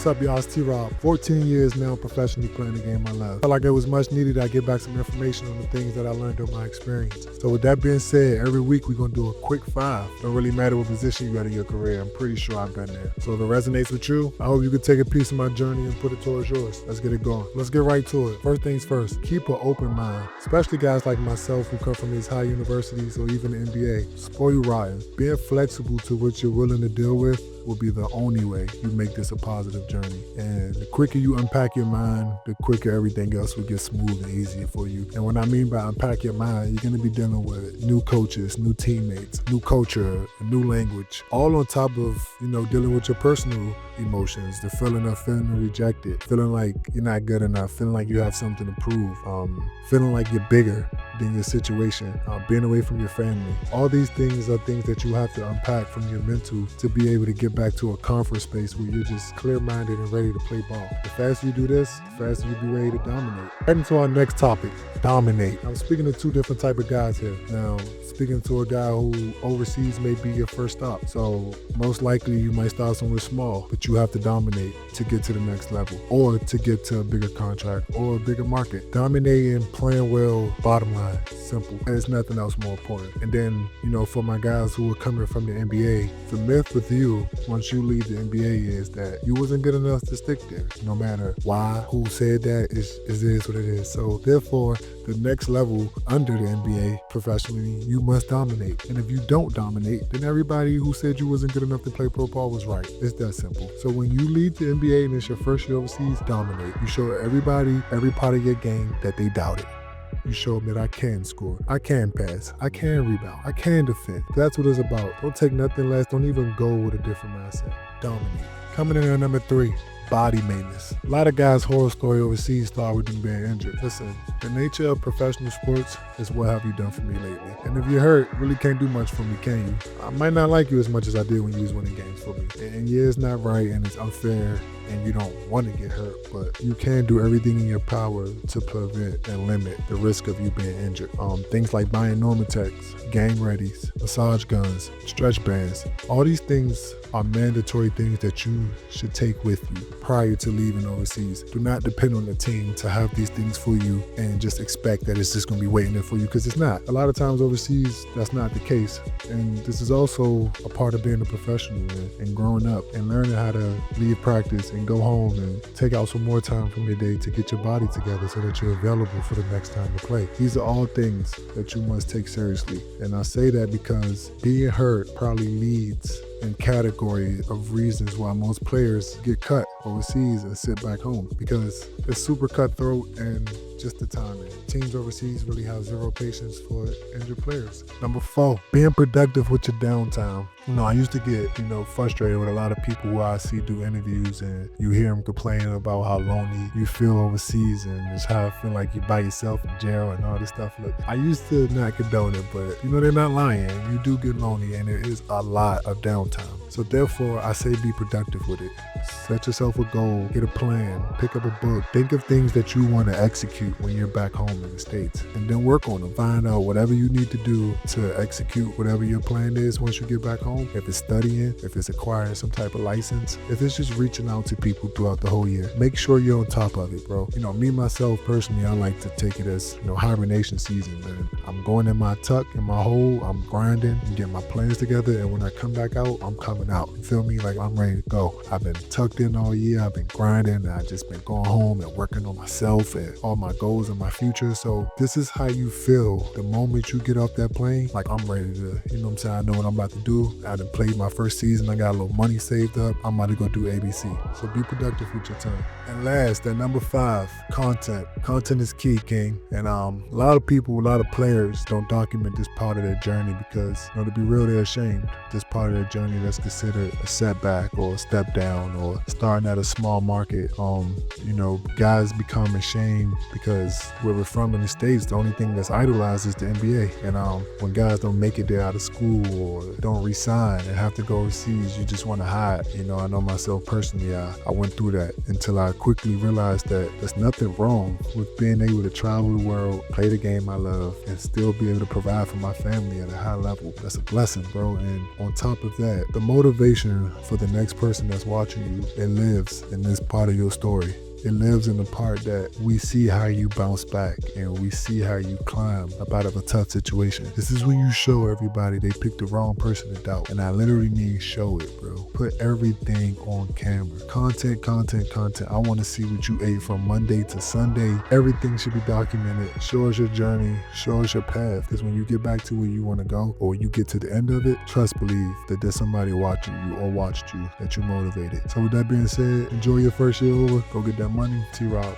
What's up, y'all? It's T-Rob. 14 years now professionally playing the game I love. Felt like it was much needed I get back some information on the things that I learned during my experience. So with that being said, every week we're going to do a quick 5. Don't really matter what position you got in your career. I'm pretty sure I've been there. So if it resonates with you, I hope you can take a piece of my journey and put it towards yours. Let's get it going. Let's get right to it. First things first, keep an open mind, especially guys like myself who come from these high universities or even the NBA. Spoil you rotten. Being flexible to what you're willing to deal with will be the only way you make this a positive journey. And the quicker you unpack your mind, the quicker everything else will get smooth and easier for you. And what I mean by unpack your mind, you're gonna be dealing with new coaches, new teammates, new culture, a new language, all on top of, dealing with your personal emotions, the feeling of feeling rejected, feeling like you're not good enough, feeling like you have something to prove, feeling like you're bigger than your situation, being away from your family. All these things are things that you have to unpack from your mental to be able to get back to a comfort space where you're just clear-minded and ready to play ball. The faster you do this, the faster you'll be ready to dominate. Right into our next topic, dominate. I'm speaking to two different type of guys here. Now, speaking to a guy who overseas may be your first stop. So most likely you might start somewhere small, but you have to dominate to get to the next level or to get to a bigger contract or a bigger market. Dominating, playing well, bottom line, simple. There's nothing else more important. And then, for my guys who are coming from the NBA, the myth with you once you leave the NBA is that you wasn't good enough to stick there. No matter why, who said that, it is what it is. So therefore, the next level under the NBA professionally, you must dominate. And if you don't dominate, then everybody who said you wasn't good enough to play pro ball was right. It's that simple. So when you leave the NBA and it's your first year overseas, dominate. You show everybody, every part of your game that they doubted. You show them that I can score, I can pass, I can rebound, I can defend. That's what it's about. Don't take nothing less. Don't even go with a different mindset. Dominate. Coming in at number 3, body maintenance. A lot of guys' horror story overseas start with them being injured. Listen, the nature of professional sports is what have you done for me lately. And if you're hurt, really can't do much for me, can you? I might not like you as much as I did when you was winning games for me. And yeah, it's not right and it's unfair and you don't want to get hurt, but you can do everything in your power to prevent and limit the risk of you being injured. Things like buying Normatecs, game readies, massage guns, stretch bands. All these things are mandatory things that you should take with you prior to leaving overseas. Do not depend on the team to have these things for you and just expect that it's just going to be waiting there for you, because it's not. A lot of times overseas, that's not the case. And this is also a part of being a professional and growing up and learning how to leave practice and go home and take out some more time from your day to get your body together so that you're available for the next time to play. These are all things that you must take seriously. And I say that because being hurt probably leads in category of reasons why most players get cut overseas and sit back home, because it's super cutthroat and just the timing. Teams overseas really have zero patience for injured players. Number 4, being productive with your downtime. I used to get, frustrated with a lot of people who I see do interviews and you hear them complaining about how lonely you feel overseas and just how I feel like you're by yourself in jail and all this stuff. Look, I used to not condone it, but they're not lying. You do get lonely and there is a lot of downtime. So therefore, I say be productive with it. Set yourself a goal, get a plan, pick up a book, think of things that you want to execute when you're back home in the States, and then work on them. Find out whatever you need to do to execute whatever your plan is once you get back home. If it's studying, if it's acquiring some type of license, if it's just reaching out to people throughout the whole year, make sure you're on top of it, bro. Me, myself, personally, I like to take it as, hibernation season, man. I'm going in my tuck, in my hole, I'm grinding, getting my plans together, and when I come back out, I'm coming out. You feel me? Like I'm ready to go. I've been tucked in all year, I've been grinding, and I've just been going home and working on myself and all my goals and my future. So this is how you feel the moment you get off that plane. Like I'm ready to, I know what I'm about to do. I done played my first season, I got a little money saved up, I'm about to go do ABC. So be productive with your time. And last, at number 5, content. Content is key, King. And a lot of people, a lot of players don't document this part of their journey because, to be real, they're ashamed. This part of their journey that's considered a setback or a step down or starting at a small market. Guys become ashamed because where we're from in the States, the only thing that's idolized is the NBA. And when guys don't make it there out of school or don't resign and have to go overseas, you just want to hide. I know myself personally, I went through that until I quickly realized that there's nothing wrong with being able to travel the world, play the game I love, and still be able to provide for my family at a high level. That's a blessing, bro. And on top of that, that the motivation for the next person that's watching you, it lives in this part of your story. It lives in the part that we see how you bounce back and we see how you climb up out of a tough situation. This is when you show everybody they picked the wrong person to doubt. And I literally mean show it, bro. Put everything on camera. Content. I want to see what you ate from Monday to Sunday. Everything should be documented. Show us your journey. Show us your path. Because when you get back to where you want to go or you get to the end of it, trust, believe that there's somebody watching you or watched you, that you're motivated. So with that being said, enjoy your first year over. Go get that money. T-Rob.